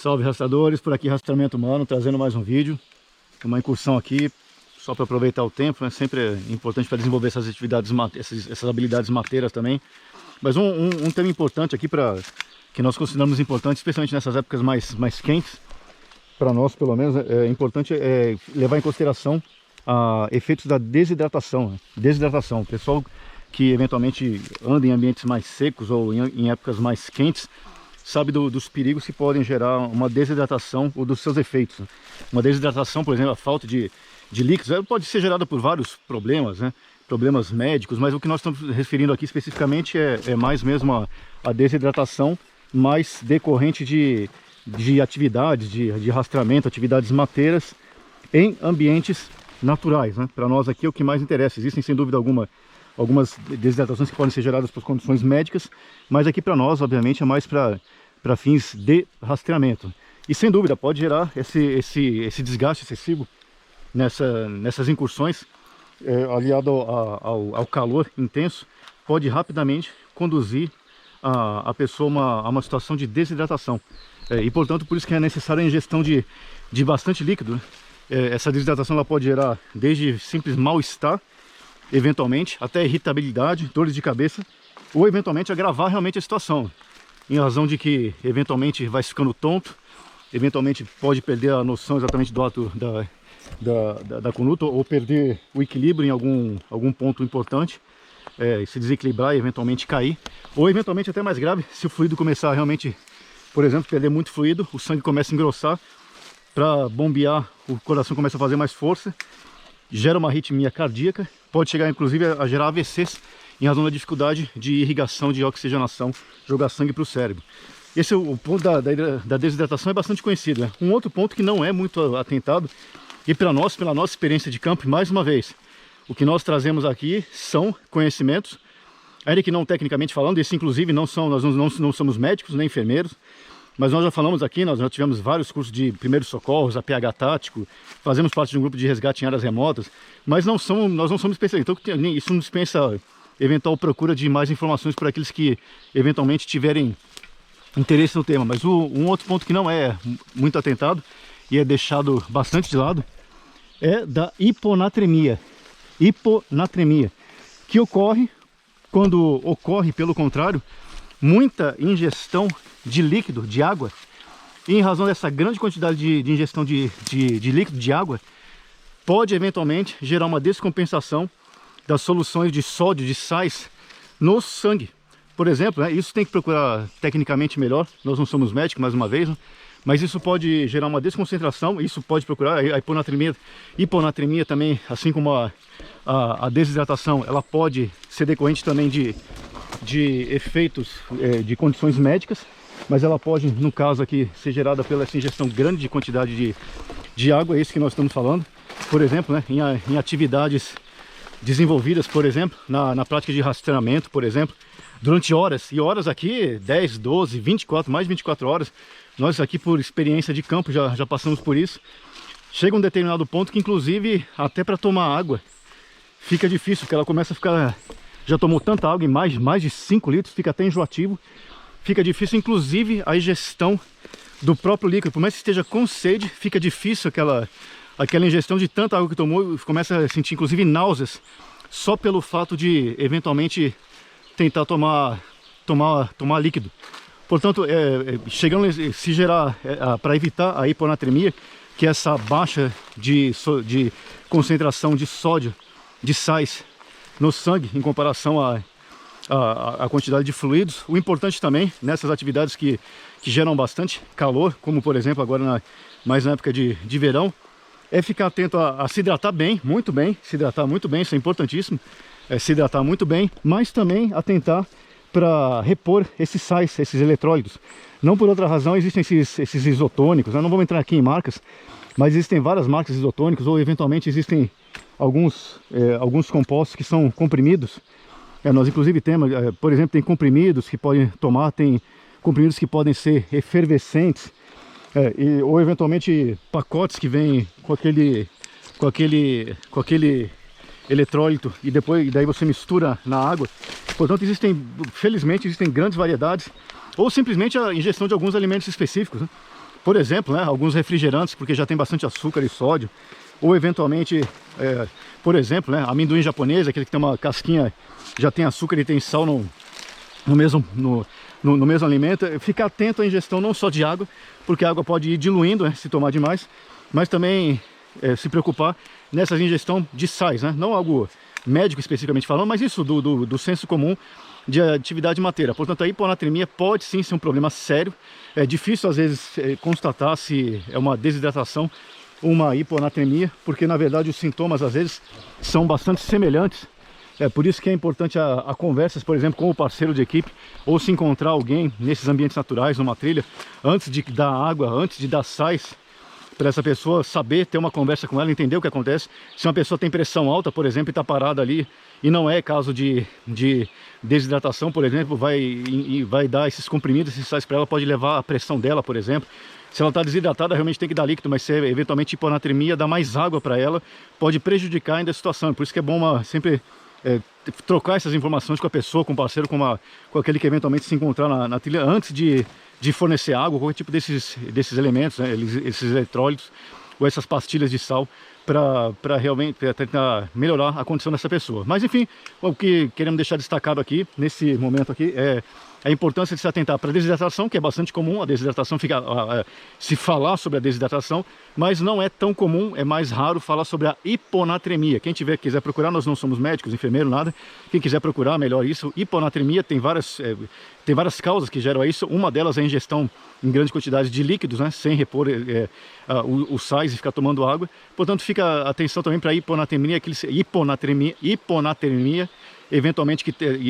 Salve rastreadores, por aqui Rastreamento Humano, trazendo mais um vídeo. Uma incursão aqui, só para aproveitar o tempo, né? Sempre é importante para desenvolver essas atividades, essas habilidades mateiras também. Mas um tema importante aqui, que nós consideramos importante, especialmente nessas épocas mais quentes, para nós pelo menos, é importante levar em consideração efeitos da desidratação. Né? Desidratação, o pessoal que eventualmente anda em ambientes mais secos ou em épocas mais quentes, sabe dos perigos que podem gerar uma desidratação ou dos seus efeitos. Né? Uma desidratação, por exemplo, a falta de líquidos, ela pode ser gerada por vários problemas, né? Problemas médicos, mas o que nós estamos referindo aqui especificamente é mais mesmo a desidratação mais decorrente de atividades, de rastreamento, atividades mateiras em ambientes naturais. Né? Para nós aqui é o que mais interessa. Existem sem dúvida algumas desidratações que podem ser geradas por condições médicas, mas aqui para nós, obviamente, é mais para fins de rastreamento. E sem dúvida pode gerar esse desgaste excessivo nessas incursões, aliado ao calor intenso, pode rapidamente conduzir a pessoa a uma situação de desidratação. E portanto, por isso que é necessária a ingestão de bastante líquido. Essa desidratação ela pode gerar desde simples mal-estar, eventualmente, até irritabilidade, dores de cabeça, ou eventualmente agravar realmente a situação, em razão de que eventualmente vai ficando tonto, eventualmente pode perder a noção exatamente do ato da conduta, ou perder o equilíbrio em algum ponto importante, se desequilibrar e eventualmente cair, ou eventualmente até mais grave, se o fluido começar a realmente, por exemplo, perder muito fluido, o sangue começa a engrossar, para bombear, o coração começa a fazer mais força, gera uma arritmia cardíaca, pode chegar inclusive a gerar AVCs em razão da dificuldade de irrigação, de oxigenação, jogar sangue para o cérebro. Esse é o ponto da desidratação, é bastante conhecido. Né? Um outro ponto que não é muito atentado, e pela nossa experiência de campo, mais uma vez, o que nós trazemos aqui são conhecimentos, ainda que não tecnicamente falando, isso inclusive nós não somos médicos nem enfermeiros, mas nós já falamos aqui, nós já tivemos vários cursos de primeiros socorros, APH tático, fazemos parte de um grupo de resgate em áreas remotas, mas nós não somos especialistas, então isso não dispensa eventual procura de mais informações por aqueles que eventualmente tiverem interesse no tema. Mas um outro ponto que não é muito atentado e é deixado bastante de lado é da hiponatremia. Hiponatremia, que ocorre quando ocorre, pelo contrário, muita ingestão de líquido, de água, e em razão dessa grande quantidade de ingestão de líquido, de água, pode eventualmente gerar uma descompensação das soluções de sódio, de sais no sangue. Por exemplo, né, isso tem que procurar tecnicamente melhor, nós não somos médicos, mais uma vez, né, mas isso pode gerar uma desconcentração, isso pode procurar a hiponatremia também, assim como a desidratação, ela pode ser decorrente também de efeitos de condições médicas, mas ela pode, no caso aqui, ser gerada pela essa ingestão grande de quantidade de água, é isso que nós estamos falando. Por exemplo, né, em atividades desenvolvidas, por exemplo, na prática de rastreamento, por exemplo, durante horas, e horas aqui, 10, 12, 24, mais de 24 horas, nós aqui por experiência de campo já passamos por isso, chega um determinado ponto que inclusive até para tomar água fica difícil, porque ela começa a ficar, já tomou tanta água, em mais de 5 litros, fica até enjoativo, fica difícil inclusive a ingestão do próprio líquido, por mais que esteja com sede, fica difícil aquela ingestão de tanta água que tomou, começa a sentir inclusive náuseas, só pelo fato de eventualmente tentar tomar líquido. Portanto, chegando se gerar, para evitar a hiponatremia, que é essa baixa de concentração de sódio, de sais no sangue em comparação à quantidade de fluidos. O importante também nessas atividades que geram bastante calor, como por exemplo agora mais na época de verão, é ficar atento a se hidratar bem, muito bem, se hidratar muito bem, isso é importantíssimo, se hidratar muito bem, mas também atentar para repor esses sais, esses eletrólitos. Não por outra razão, existem esses isotônicos, né? Não vamos entrar aqui em marcas, mas existem várias marcas isotônicos, ou eventualmente existem alguns compostos que são comprimidos. Nós inclusive temos, por exemplo, tem comprimidos que podem tomar, tem comprimidos que podem ser efervescentes, ou eventualmente pacotes que vêm com aquele eletrólito e daí você mistura na água. Portanto, felizmente existem grandes variedades, ou simplesmente a ingestão de alguns alimentos específicos, né? por exemplo, né, alguns refrigerantes, porque já tem bastante açúcar e sódio, ou eventualmente, por exemplo, né, amendoim japonês, aquele que tem uma casquinha, já tem açúcar e tem sal no mesmo alimento. Ficar atento à ingestão não só de água, porque a água pode ir diluindo, né, se tomar demais, mas também se preocupar nessa ingestão de sais, né, não algo médico especificamente falando, mas isso do senso comum de atividade mateira. Portanto, a hiponatremia pode sim ser um problema sério. É difícil às vezes constatar se é uma desidratação, uma hiponatremia, porque na verdade os sintomas às vezes são bastante semelhantes. É por isso que é importante a conversas, por exemplo, com o parceiro de equipe, ou se encontrar alguém nesses ambientes naturais, numa trilha, antes de dar água, antes de dar sais, para essa pessoa saber, ter uma conversa com ela, entender o que acontece. Se uma pessoa tem pressão alta, por exemplo, e está parada ali, e não é caso de desidratação, por exemplo, vai dar esses comprimidos, esses sais para ela, pode levar a pressão dela, por exemplo. Se ela está desidratada, realmente tem que dar líquido, mas se é eventualmente hiponatremia, dar mais água para ela, pode prejudicar ainda a situação. Por isso que é bom sempre trocar essas informações com a pessoa, com o parceiro, com aquele que eventualmente se encontrar na trilha, antes de fornecer água, qualquer tipo desses elementos, né, esses eletrólitos ou essas pastilhas de sal, para realmente tentar melhorar a condição dessa pessoa. Mas enfim, o que queremos deixar destacado aqui, nesse momento aqui, é a importância de se atentar para a desidratação, que é bastante comum. A desidratação se falar sobre a desidratação, mas não é tão comum, é mais raro falar sobre a hiponatremia. Quem quiser procurar, nós não somos médicos, enfermeiros, nada. Quem quiser procurar, melhor isso. Hiponatremia tem várias causas que geram isso. Uma delas é a ingestão em grande quantidade de líquidos, né, sem repor os sais e ficar tomando água. Portanto, fica atenção também para a hiponatremia, eventualmente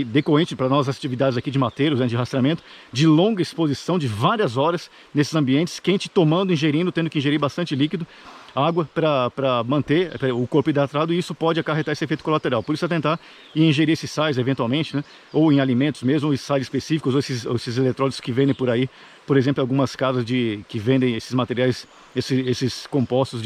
decorrente para nós atividades aqui de mateiros, né, de rastreamento, de longa exposição de várias horas nesses ambientes, quente, tomando, ingerindo, tendo que ingerir bastante líquido, água para manter o corpo hidratado, e isso pode acarretar esse efeito colateral. Por isso, atentar e ingerir esses sais eventualmente, né, ou em alimentos mesmo, ou sais específicos, ou esses eletrólitos que vendem por aí. Por exemplo, algumas casas que vendem esses materiais, esses compostos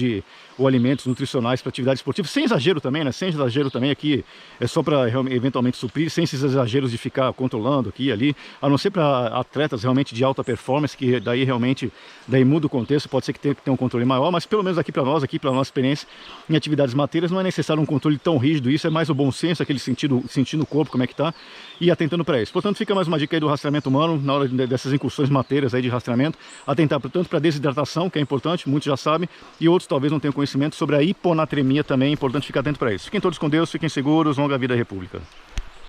ou alimentos nutricionais para atividade esportiva, sem exagero também, né? Sem exagero também, aqui é só para eventualmente suprir, sem esses exageros de ficar controlando aqui e ali, a não ser para atletas realmente de alta performance, que daí realmente muda o contexto, pode ser que tenha um controle maior, mas pelo menos aqui para nós, aqui para nossa experiência em atividades mateiras, não é necessário um controle tão rígido. Isso é mais o bom senso, aquele sentindo o corpo, como é que tá, e atentando para isso. Portanto, fica mais uma dica aí do rastreamento humano, na hora dessas incursões mateiras aí de rastreamento, atentar, portanto, para a desidratação, que é importante, muitos já sabem, e outros talvez não tenham conhecimento sobre a hiponatremia também, é importante ficar atento para isso. Fiquem todos com Deus, fiquem seguros, longa vida à República.